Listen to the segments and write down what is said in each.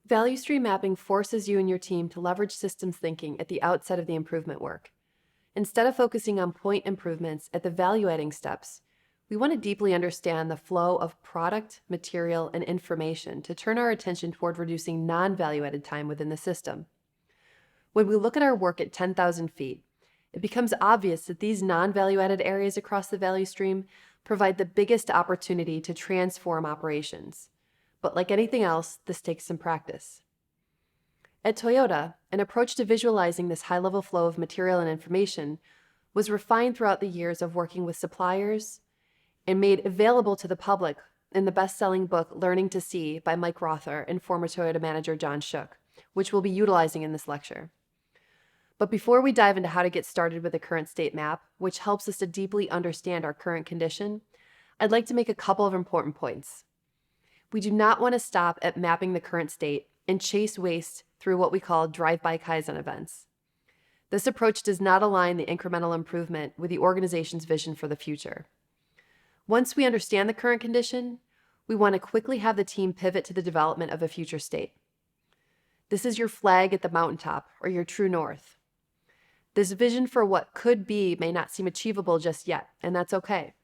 Value stream mapping forces you and your team to leverage systems thinking at the outset of the improvement work. Instead of focusing on point improvements at the value-adding steps, we want to deeply understand the flow of product, material, and information to turn our attention toward reducing non-value-added time within the system. When we look at our work at 10,000 feet, it becomes obvious that these non-value-added areas across the value stream provide the biggest opportunity to transform operations. But like anything else, this takes some practice. At Toyota, an approach to visualizing this high-level flow of material and information was refined throughout the years of working with suppliers and made available to the public in the best-selling book Learning to See by Mike Rother and former Toyota manager John Shook, which we'll be utilizing in this lecture. But before we dive into how to get started with the current state map, which helps us to deeply understand our current condition, I'd like to make a couple of important points. We do not want to stop at mapping the current state and chase waste through what we call drive-by Kaizen events. This approach does not align the incremental improvement with the organization's vision for the future. Once we understand the current condition, we want to quickly have the team pivot to the development of a future state. This is your flag at the mountaintop, or your true north. This vision for what could be may not seem achievable just yet, and that's okay.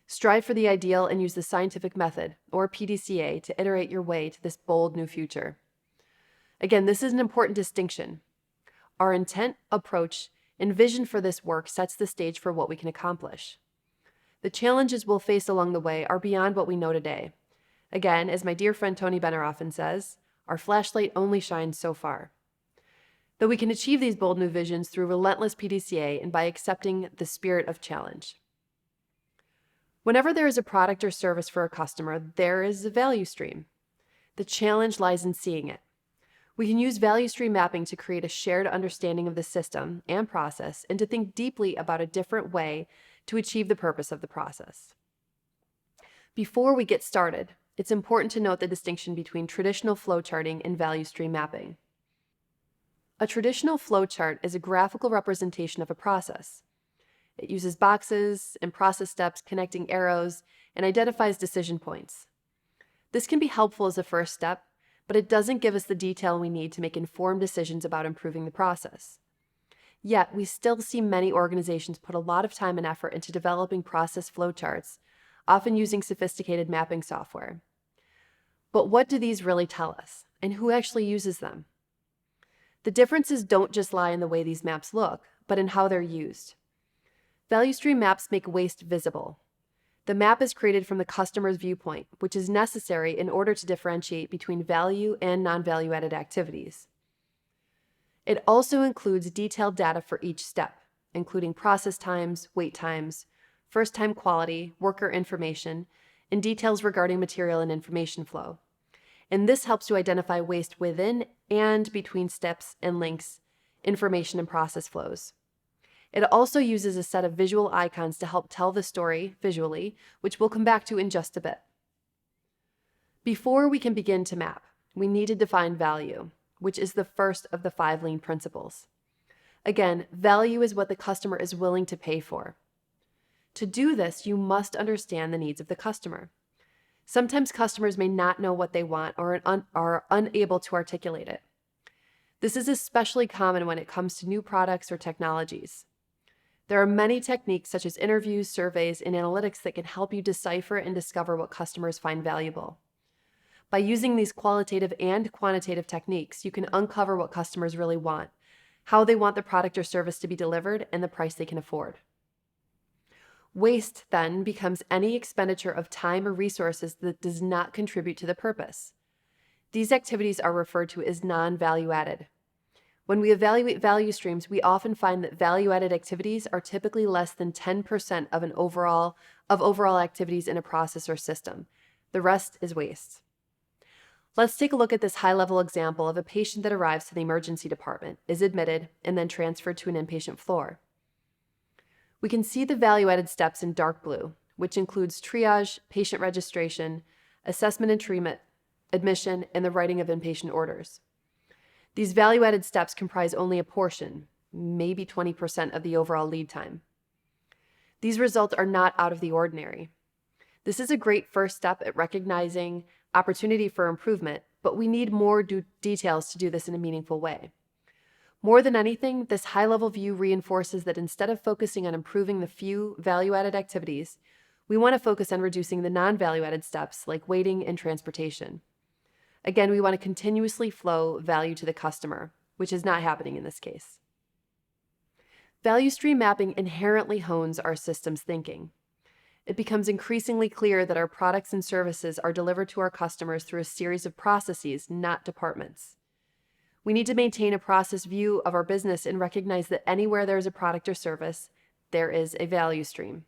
Strive for the ideal and use the scientific method, or PDCA, to iterate your way to this bold new future. Again, this is an important distinction. Our intent, approach, and vision for this work sets the stage for what we can accomplish. The challenges we'll face along the way are beyond what we know today. Again, as my dear friend Tony Benner often says, our flashlight only shines so far. Though we can achieve these bold new visions through relentless PDCA and by accepting the spirit of challenge. Whenever there is a product or service for a customer, there is a value stream. The challenge lies in seeing it. We can use value stream mapping to create a shared understanding of the system and process and to think deeply about a different way to achieve the purpose of the process. Before we get started, it's important to note the distinction between traditional flowcharting and value stream mapping. A traditional flowchart is a graphical representation of a process. It uses boxes and process steps, connecting arrows, and identifies decision points. This can be helpful as a first step, but it doesn't give us the detail we need to make informed decisions about improving the process. Yet, we still see many organizations put a lot of time and effort into developing process flowcharts, often using sophisticated mapping software. But what do these really tell us, and who actually uses them? The differences don't just lie in the way these maps look, but in how they're used. Value stream maps make waste visible. The map is created from the customer's viewpoint, which is necessary in order to differentiate between value and non-value-added activities. It also includes detailed data for each step, including process times, wait times, first-time quality, worker information, and details regarding material and information flow. And this helps to identify waste within and between steps and links, information and process flows. It also uses a set of visual icons to help tell the story visually, which we'll come back to in just a bit. Before we can begin to map, we need to define value, which is the first of the 5 lean principles. Again, value is what the customer is willing to pay for. To do this, you must understand the needs of the customer. Sometimes customers may not know what they want or are unable to articulate it. This is especially common when it comes to new products or technologies. There are many techniques such as interviews, surveys, and analytics that can help you decipher and discover what customers find valuable. By using these qualitative and quantitative techniques, you can uncover what customers really want, how they want the product or service to be delivered, and the price they can afford. Waste, then, becomes any expenditure of time or resources that does not contribute to the purpose. These activities are referred to as non-value-added. When we evaluate value streams, we often find that value-added activities are typically less than 10% of overall activities in a process or system. The rest is waste. Let's take a look at this high-level example of a patient that arrives to the emergency department, is admitted, and then transferred to an inpatient floor. We can see the value-added steps in dark blue, which includes triage, patient registration, assessment and treatment, admission, and the writing of inpatient orders. These value-added steps comprise only a portion, maybe 20% of the overall lead time. These results are not out of the ordinary. This is a great first step at recognizing opportunity for improvement, but we need more details to do this in a meaningful way. More than anything, this high-level view reinforces that instead of focusing on improving the few value-added activities, we want to focus on reducing the non-value-added steps like waiting and transportation. Again, we want to continuously flow value to the customer, which is not happening in this case. Value stream mapping inherently hones our systems thinking. It becomes increasingly clear that our products and services are delivered to our customers through a series of processes, not departments. We need to maintain a process view of our business and recognize that anywhere there is a product or service, there is a value stream.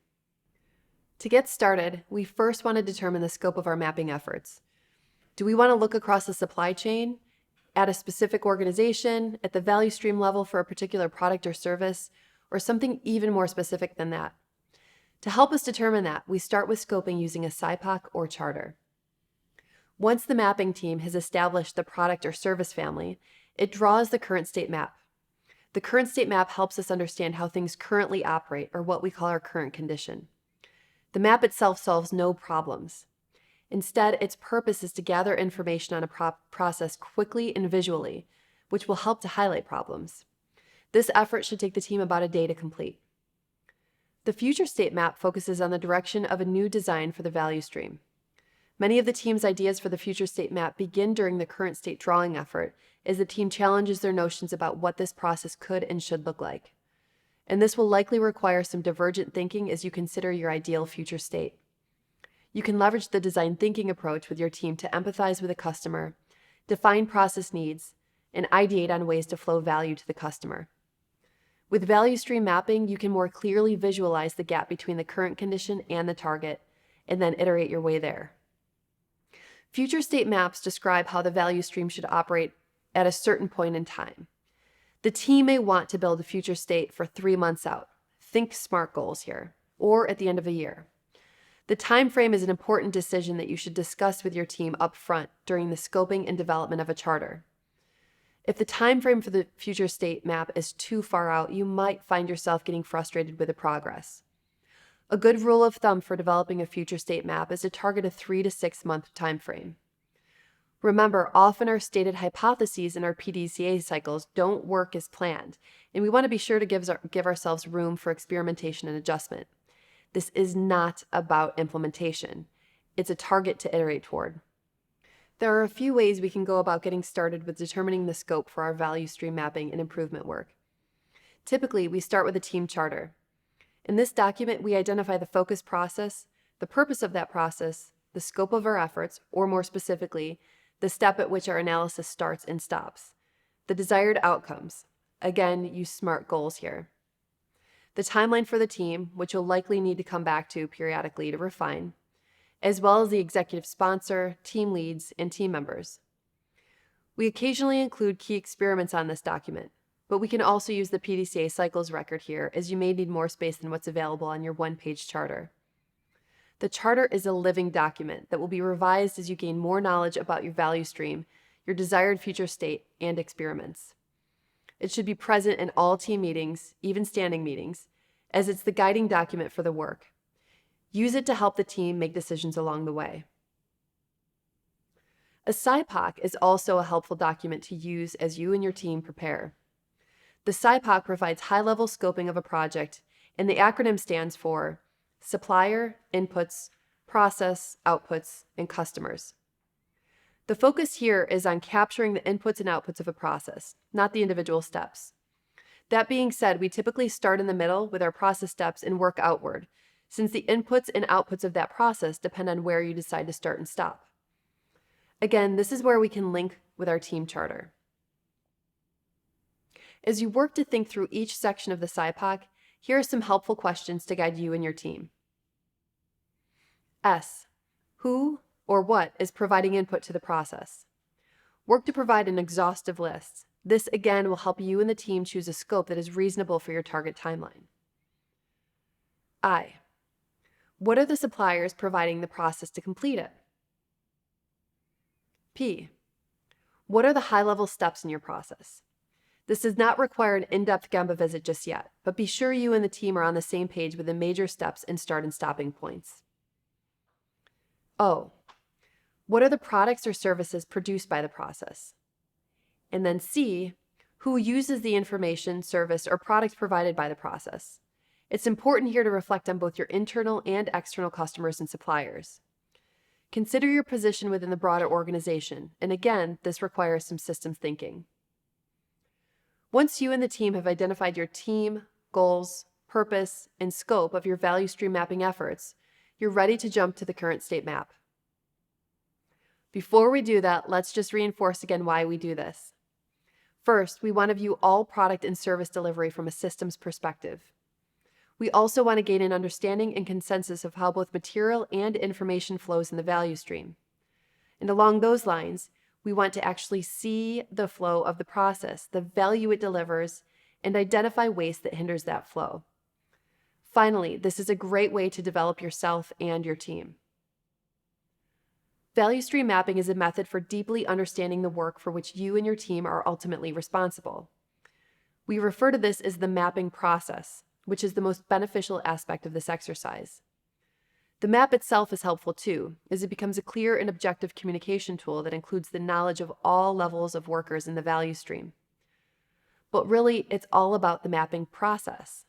To get started, we first want to determine the scope of our mapping efforts. Do we want to look across the supply chain, at a specific organization, at the value stream level for a particular product or service, or something even more specific than that? To help us determine that, we start with scoping using a SIPOC or charter. Once the mapping team has established the product or service family, it draws the current state map. The current state map helps us understand how things currently operate, or what we call our current condition. The map itself solves no problems. Instead, its purpose is to gather information on a process quickly and visually, which will help to highlight problems. This effort should take the team about a day to complete. The future state map focuses on the direction of a new design for the value stream. Many of the team's ideas for the future state map begin during the current state drawing effort, as the team challenges their notions about what this process could and should look like. And this will likely require some divergent thinking as you consider your ideal future state. You can leverage the design thinking approach with your team to empathize with the customer, define process needs, and ideate on ways to flow value to the customer. With value stream mapping, you can more clearly visualize the gap between the current condition and the target, and then iterate your way there. Future state maps describe how the value stream should operate at a certain point in time. The team may want to build a future state for 3 months out. Think SMART goals here, or at the end of a year. The time frame is an important decision that you should discuss with your team up front during the scoping and development of a charter. If the time frame for the future state map is too far out, you might find yourself getting frustrated with the progress. A good rule of thumb for developing a future state map is to target a 3 to 6 month time frame. Remember, often our stated hypotheses in our PDCA cycles don't work as planned, and we want to be sure to give ourselves room for experimentation and adjustment. This is not about implementation. It's a target to iterate toward. There are a few ways we can go about getting started with determining the scope for our value stream mapping and improvement work. Typically, we start with a team charter. In this document, we identify the focus process, the purpose of that process, the scope of our efforts, or more specifically, the step at which our analysis starts and stops, the desired outcomes. Again, use SMART goals here. The timeline for the team, which you'll likely need to come back to periodically to refine, as well as the executive sponsor, team leads, and team members. We occasionally include key experiments on this document, but we can also use the PDCA cycles record here, as you may need more space than what's available on your one-page charter. The charter is a living document that will be revised as you gain more knowledge about your value stream, your desired future state, and experiments. It should be present in all team meetings, even standing meetings, as it's the guiding document for the work. Use it to help the team make decisions along the way. A SIPOC is also a helpful document to use as you and your team prepare. The SIPOC provides high-level scoping of a project, and the acronym stands for Supplier, Inputs, Process, Outputs, and Customers. The focus here is on capturing the inputs and outputs of a process, not the individual steps. That being said, we typically start in the middle with our process steps and work outward, since the inputs and outputs of that process depend on where you decide to start and stop. Again, this is where we can link with our team charter. As you work to think through each section of the SIPOC, here are some helpful questions to guide you and your team. S. Who or what is providing input to the process? Work to provide an exhaustive list. This, again, will help you and the team choose a scope that is reasonable for your target timeline. I. What are the suppliers providing the process to complete it? P. What are the high-level steps in your process? This does not require an in-depth Gemba visit just yet, but be sure you and the team are on the same page with the major steps and start and stopping points. O. What are the products or services produced by the process? And then C, who uses the information, service, or product provided by the process? It's important here to reflect on both your internal and external customers and suppliers. Consider your position within the broader organization, and again, this requires some systems thinking. Once you and the team have identified your team, goals, purpose, and scope of your value stream mapping efforts, you're ready to jump to the current state map. Before we do that, let's just reinforce again why we do this. First, we want to view all product and service delivery from a systems perspective. We also want to gain an understanding and consensus of how both material and information flows in the value stream. And along those lines, we want to actually see the flow of the process, the value it delivers, and identify waste that hinders that flow. Finally, this is a great way to develop yourself and your team. Value stream mapping is a method for deeply understanding the work for which you and your team are ultimately responsible. We refer to this as the mapping process, which is the most beneficial aspect of this exercise. The map itself is helpful too, as it becomes a clear and objective communication tool that includes the knowledge of all levels of workers in the value stream. But really, it's all about the mapping process.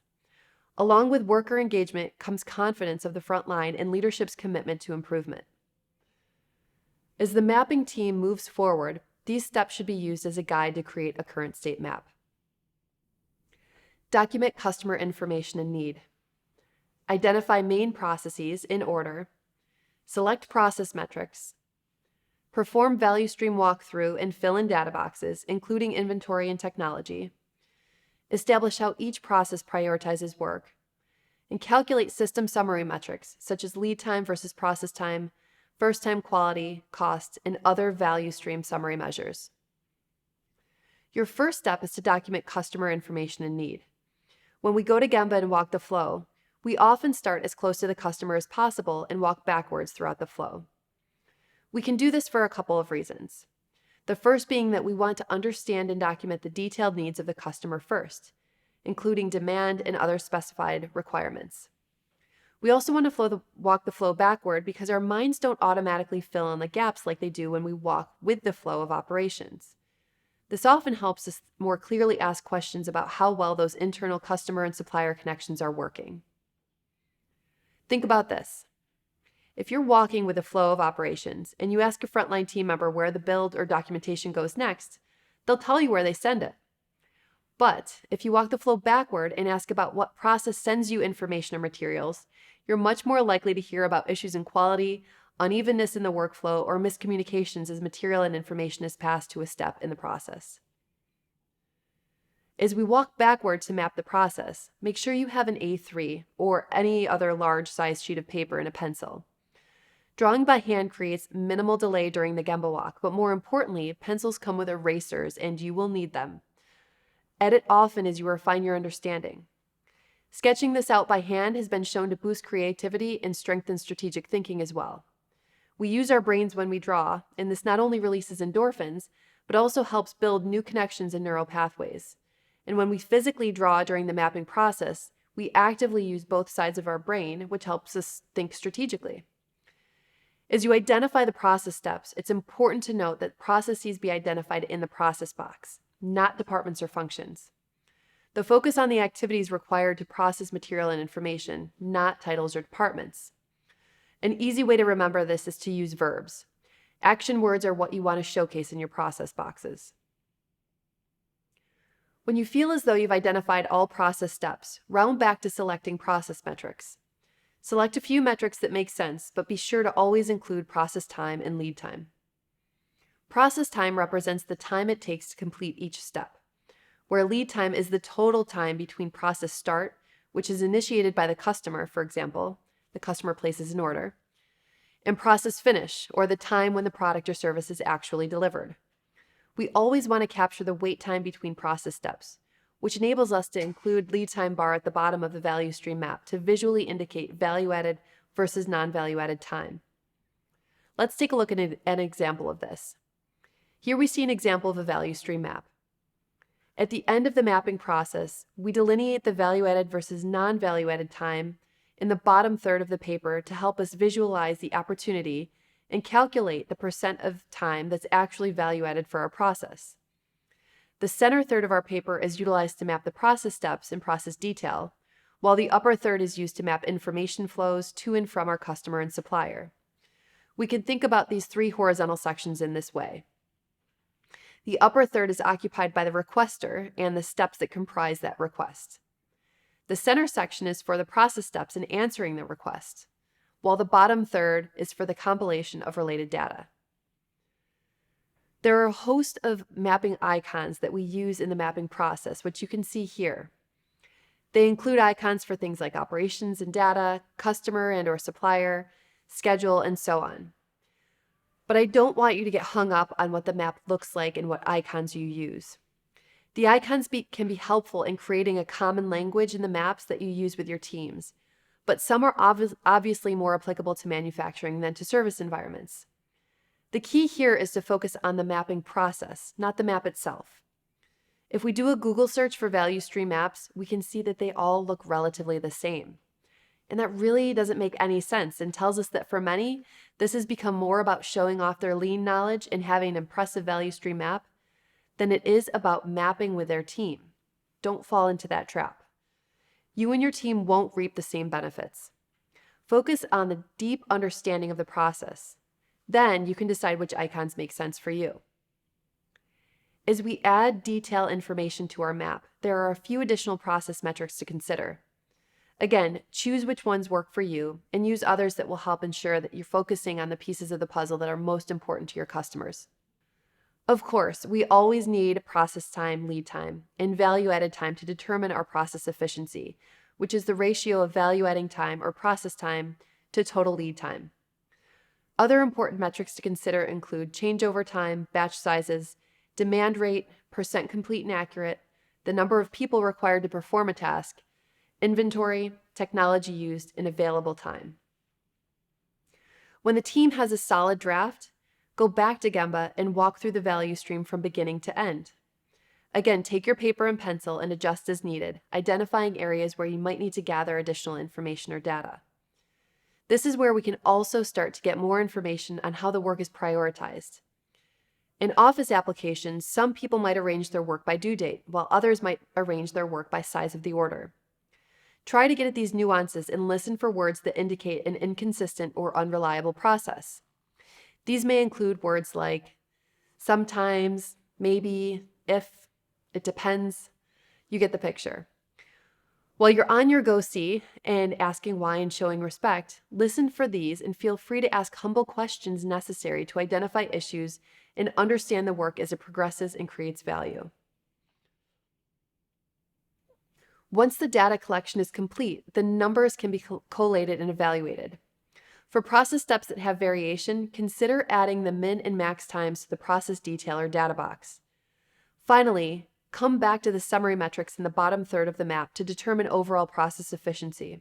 Along with worker engagement comes confidence of the front line and leadership's commitment to improvement. As the mapping team moves forward, these steps should be used as a guide to create a current state map. Document customer information and need. Identify main processes in order. Select process metrics. Perform value stream walkthrough and fill in data boxes, including inventory and technology. Establish how each process prioritizes work. And calculate system summary metrics, such as lead time versus process time, first time quality, cost, and other value stream summary measures. Your first step is to document customer information and need. When we go to Gemba and walk the flow, we often start as close to the customer as possible and walk backwards throughout the flow. We can do this for a couple of reasons. The first being that we want to understand and document the detailed needs of the customer first, including demand and other specified requirements. We also want to walk the flow backward because our minds don't automatically fill in the gaps like they do when we walk with the flow of operations. This often helps us more clearly ask questions about how well those internal customer and supplier connections are working. Think about this. If you're walking with a flow of operations and you ask a frontline team member where the build or documentation goes next, they'll tell you where they send it. But if you walk the flow backward and ask about what process sends you information or materials, you're much more likely to hear about issues in quality, unevenness in the workflow, or miscommunications as material and information is passed to a step in the process. As we walk backward to map the process, make sure you have an A3 or any other large size sheet of paper and a pencil. Drawing by hand creates minimal delay during the Gemba walk, but more importantly, pencils come with erasers and you will need them. Edit often as you refine your understanding. Sketching this out by hand has been shown to boost creativity and strengthen strategic thinking as well. We use our brains when we draw, and this not only releases endorphins, but also helps build new connections in neural pathways. And when we physically draw during the mapping process, we actively use both sides of our brain, which helps us think strategically. As you identify the process steps, it's important to note that processes be identified in the process box, not departments or functions. The focus on the activities required to process material and information, not titles or departments. An easy way to remember this is to use verbs. Action words are what you want to showcase in your process boxes. When you feel as though you've identified all process steps, round back to selecting process metrics. Select a few metrics that make sense, but be sure to always include process time and lead time. Process time represents the time it takes to complete each step, where lead time is the total time between process start, which is initiated by the customer, for example, the customer places an order, and process finish, or the time when the product or service is actually delivered. We always want to capture the wait time between process steps, which enables us to include lead time bar at the bottom of the value stream map to visually indicate value-added versus non-value-added time. Let's take a look at an example of this. Here we see an example of a value stream map. At the end of the mapping process, we delineate the value-added versus non-value-added time in the bottom third of the paper to help us visualize the opportunity and calculate the percent of time that's actually value added for our process. The center third of our paper is utilized to map the process steps and process detail, while the upper third is used to map information flows to and from our customer and supplier. We can think about these three horizontal sections in this way. The upper third is occupied by the requester and the steps that comprise that request. The center section is for the process steps in answering the request, while the bottom third is for the compilation of related data. There are a host of mapping icons that we use in the mapping process, which you can see here. They include icons for things like operations and data, customer and/or supplier, schedule, and so on. But I don't want you to get hung up on what the map looks like and what icons you use. The icons can be helpful in creating a common language in the maps that you use with your teams, but some are obviously more applicable to manufacturing than to service environments. The key here is to focus on the mapping process, not the map itself. If we do a Google search for value stream maps, we can see that they all look relatively the same. And that really doesn't make any sense and tells us that for many, this has become more about showing off their lean knowledge and having an impressive value stream map than it is about mapping with their team. Don't fall into that trap. You and your team won't reap the same benefits. Focus on the deep understanding of the process. Then you can decide which icons make sense for you. As we add detail information to our map, there are a few additional process metrics to consider. Again, choose which ones work for you and use others that will help ensure that you're focusing on the pieces of the puzzle that are most important to your customers. Of course, we always need process time, lead time, and value-added time to determine our process efficiency, which is the ratio of value-adding time or process time to total lead time. Other important metrics to consider include changeover time, batch sizes, demand rate, percent complete and accurate, the number of people required to perform a task, inventory, technology used, and available time. When the team has a solid draft, go back to Gemba and walk through the value stream from beginning to end. Again, take your paper and pencil and adjust as needed, identifying areas where you might need to gather additional information or data. This is where we can also start to get more information on how the work is prioritized. In office applications, some people might arrange their work by due date, while others might arrange their work by size of the order. Try to get at these nuances and listen for words that indicate an inconsistent or unreliable process. These may include words like sometimes, maybe, if, it depends. You get the picture. While you're on your go-see and asking why and showing respect, listen for these and feel free to ask humble questions necessary to identify issues and understand the work as it progresses and creates value. Once the data collection is complete, the numbers can be collated and evaluated. For process steps that have variation, consider adding the min and max times to the process detail or data box. Finally, come back to the summary metrics in the bottom third of the map to determine overall process efficiency.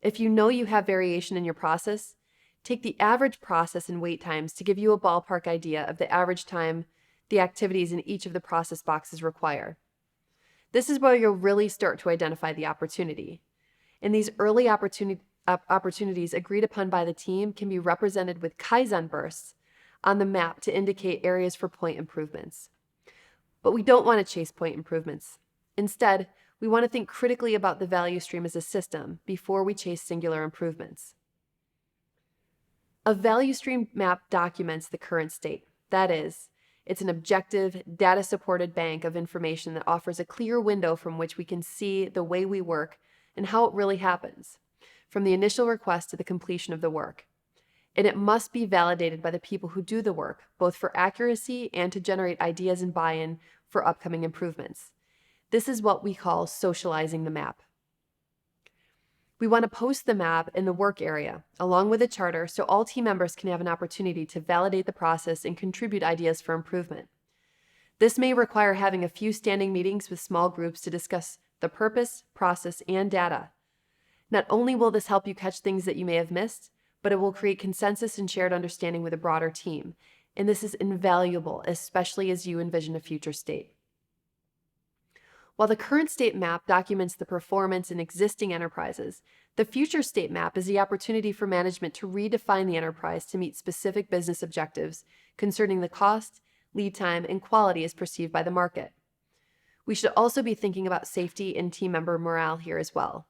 If you know you have variation in your process, take the average process and wait times to give you a ballpark idea of the average time the activities in each of the process boxes require. This is where you'll really start to identify the opportunity. And these early opportunities agreed upon by the team can be represented with Kaizen bursts on the map to indicate areas for point improvements. But we don't want to chase point improvements. Instead, we want to think critically about the value stream as a system before we chase singular improvements. A value stream map documents the current state. That is, it's an objective, data-supported bank of information that offers a clear window from which we can see the way we work and how it really happens, from the initial request to the completion of the work. And it must be validated by the people who do the work, both for accuracy and to generate ideas and buy-in for upcoming improvements. This is what we call socializing the map. We want to post the map in the work area, along with a charter, so all team members can have an opportunity to validate the process and contribute ideas for improvement. This may require having a few standing meetings with small groups to discuss the purpose, process, and data. Not only will this help you catch things that you may have missed, but it will create consensus and shared understanding with a broader team. And this is invaluable, especially as you envision a future state. While the current state map documents the performance in existing enterprises, The future state map is the opportunity for management to redefine the enterprise to meet specific business objectives concerning the cost, lead time, and quality as perceived by the market. We should also be thinking about safety and team member morale here as well.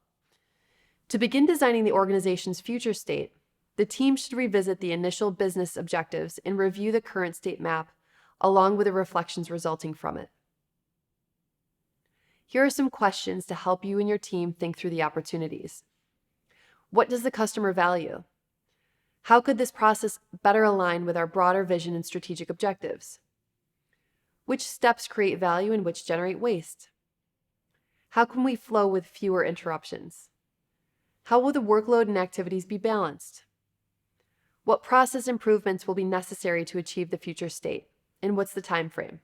To begin designing the organization's future state, the team should revisit the initial business objectives and review the current state map along with the reflections resulting from it. Here are some questions to help you and your team think through the opportunities. What does the customer value? How could this process better align with our broader vision and strategic objectives? Which steps create value and which generate waste? How can we flow with fewer interruptions? How will the workload and activities be balanced? What process improvements will be necessary to achieve the future state? And what's the time frame?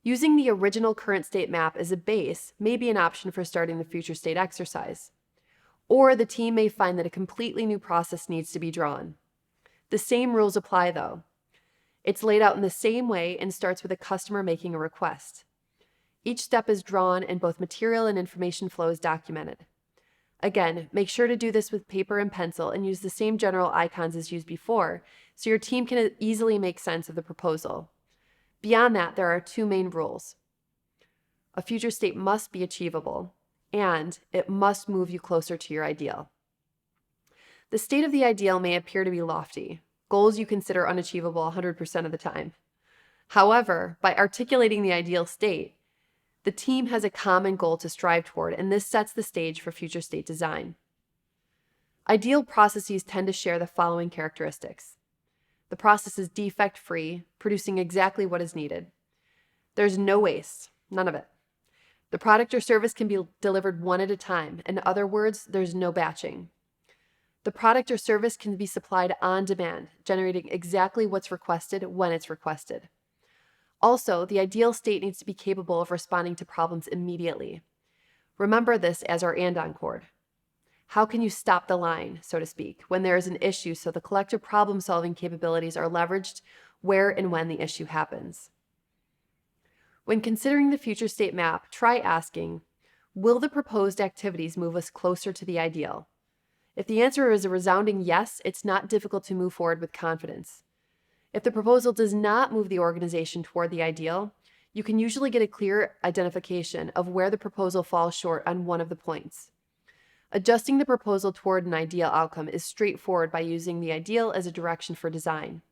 Using the original current state map as a base may be an option for starting the future state exercise. Or the team may find that a completely new process needs to be drawn. The same rules apply though. It's laid out in the same way and starts with a customer making a request. Each step is drawn and both material and information flow is documented. Again, make sure to do this with paper and pencil and use the same general icons as used before so your team can easily make sense of the proposal. Beyond that, there are two main rules. A future state must be achievable, and it must move you closer to your ideal. The state of the ideal may appear to be lofty, goals you consider unachievable 100% of the time. However, by articulating the ideal state, the team has a common goal to strive toward, and this sets the stage for future state design. Ideal processes tend to share the following characteristics. The process is defect-free, producing exactly what is needed. There's no waste, none of it. The product or service can be delivered one at a time. In other words, there's no batching. The product or service can be supplied on demand, generating exactly what's requested when it's requested. Also, the ideal state needs to be capable of responding to problems immediately. Remember this as our and-on chord. How can you stop the line, so to speak, when there is an issue so the collective problem-solving capabilities are leveraged where and when the issue happens? When considering the future state map, try asking, will the proposed activities move us closer to the ideal? If the answer is a resounding yes, it's not difficult to move forward with confidence. If the proposal does not move the organization toward the ideal, you can usually get a clear identification of where the proposal falls short on one of the points. Adjusting the proposal toward an ideal outcome is straightforward by using the ideal as a direction for design.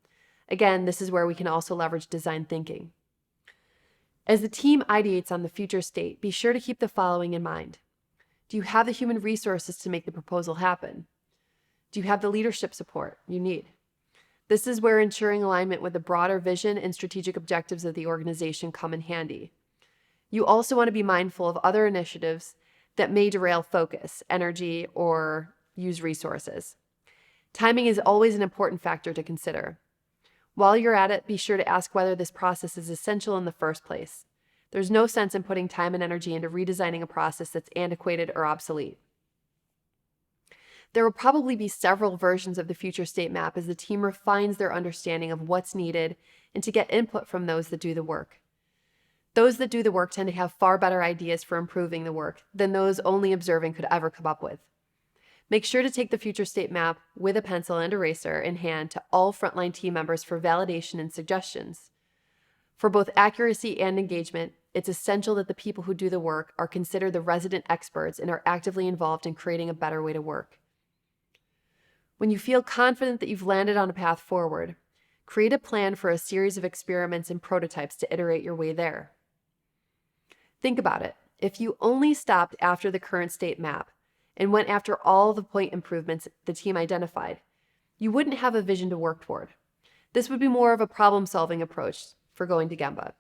Again, this is where we can also leverage design thinking. As the team ideates on the future state, be sure to keep the following in mind. Do you have the human resources to make the proposal happen? Do you have the leadership support you need? This is where ensuring alignment with the broader vision and strategic objectives of the organization come in handy. You also want to be mindful of other initiatives that may derail focus, energy, or use resources. Timing is always an important factor to consider. While you're at it, be sure to ask whether this process is essential in the first place. There's no sense in putting time and energy into redesigning a process that's antiquated or obsolete. There will probably be several versions of the future state map as the team refines their understanding of what's needed and to get input from those that do the work. Those that do the work tend to have far better ideas for improving the work than those only observing could ever come up with. Make sure to take the future state map with a pencil and eraser in hand to all frontline team members for validation and suggestions. For both accuracy and engagement, it's essential that the people who do the work are considered the resident experts and are actively involved in creating a better way to work. When you feel confident that you've landed on a path forward, create a plan for a series of experiments and prototypes to iterate your way there. Think about it. If you only stopped after the current state map and went after all the point improvements the team identified, you wouldn't have a vision to work toward. This would be more of a problem-solving approach for going to Gemba.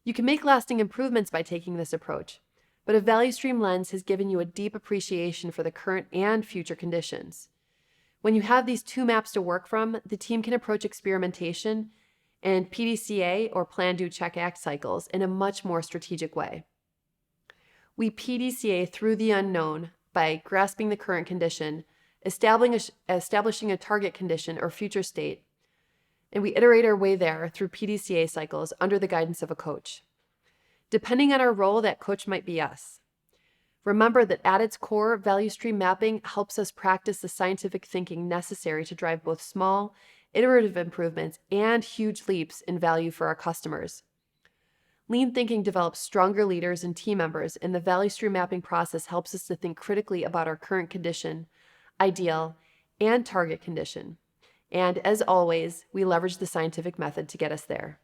You can make lasting improvements by taking this approach, but a value stream lens has given you a deep appreciation for the current and future conditions. When you have these two maps to work from, the team can approach experimentation and PDCA, or Plan, Do, Check, Act cycles in a much more strategic way. We PDCA through the unknown by grasping the current condition, establishing a target condition or future state, and we iterate our way there through PDCA cycles under the guidance of a coach. Depending on our role, that coach might be us. Remember that at its core, value stream mapping helps us practice the scientific thinking necessary to drive both small, iterative improvements and huge leaps in value for our customers. Lean thinking develops stronger leaders and team members, and the value stream mapping process helps us to think critically about our current condition, ideal, and target condition. And as always, we leverage the scientific method to get us there.